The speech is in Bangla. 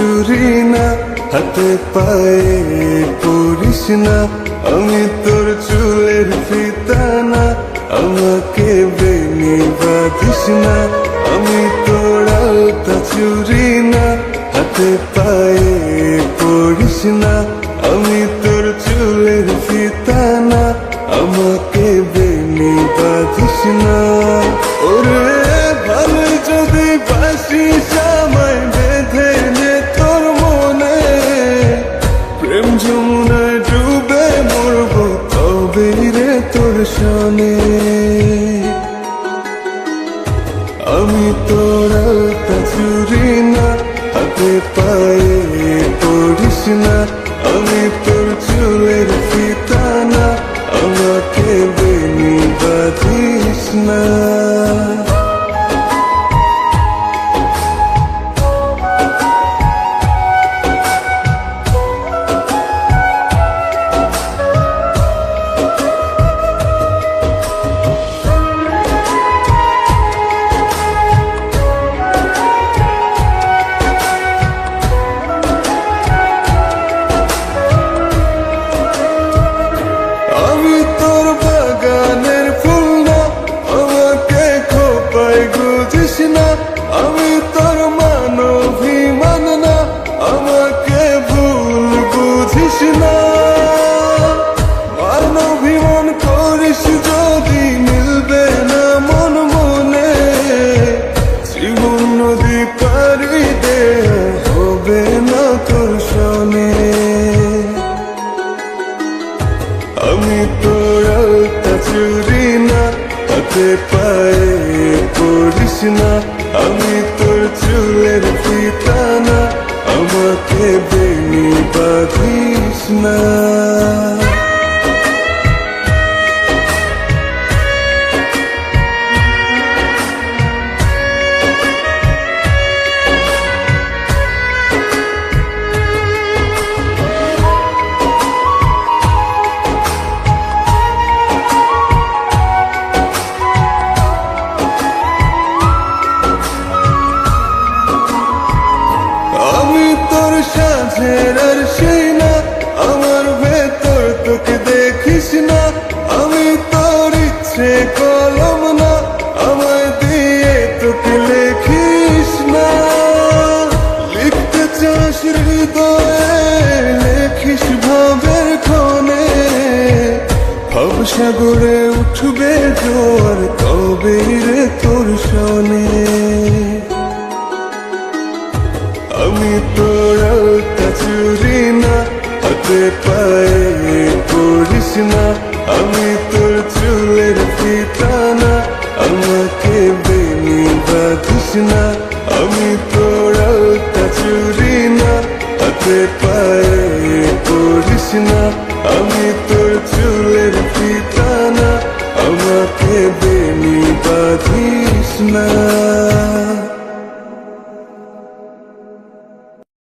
চুরি না, হাতে পায়ে পরিস না, আমি তোর চুলের ফিতা না, আমাকে বেনি বাঁধিস না। আমি তোর আলতা চুরি না, হাতে পায়ে পরিস না, আমি তোর চুলের ফিতা না, আমাকে বেনি বাঁধিস না। ওরে ভালো যদি বাসিস আমায় বেঁধে নে তোর মনে, প্রেম যমুনায় ডুবে মরবো তবে রে তোর সনে। আমি তোর আলতা চুরি না, হাতে পায়ে পরিস না, আমি তোর চুলের ফিতা না, আমাকে বেনি বাঁধিস না। আমি তোর বাগানের ফুল না, আমাকে খোপায় গুজিস না, আমি তোর মানভিমান না, আমাকে ভুল বুঝিস না। মানভিমান করিস যদি মিলবে না মন মনে, জীবন নদী পারি দে হবে না তোর সনে। আমি তোর আলতা চুরি না, হাতে পায়ে পরিস না, আমি তোর চুলের ফিতা না, আমাকে বেনি বাঁধিস না। আমি তোর সাঁঝের আর সেই না, আমার ভেতর তোকে দেখিস না, আমি তোর ইচ্ছে কলম না, আমায় দিয়ে তোকে লেখিস না। লিখতে চাস হৃদয়ে লেখিস ভাবের ক্ষণে, ভাব সাগরে উঠবে জোয়ার তবে রে তোর সনে। আমি তোর আলতা চুরি না, হাতে পায়ে পরিস না, আমি তোর চুলের ফিতা না, আমাকে বেনি বাঁধিস না। আমি তোর আলতা চুরি না, হাতে পায়ে পরিস না, আমি তোর চুলের ফিতা না, আমাকে বেনি বাঁধিস না।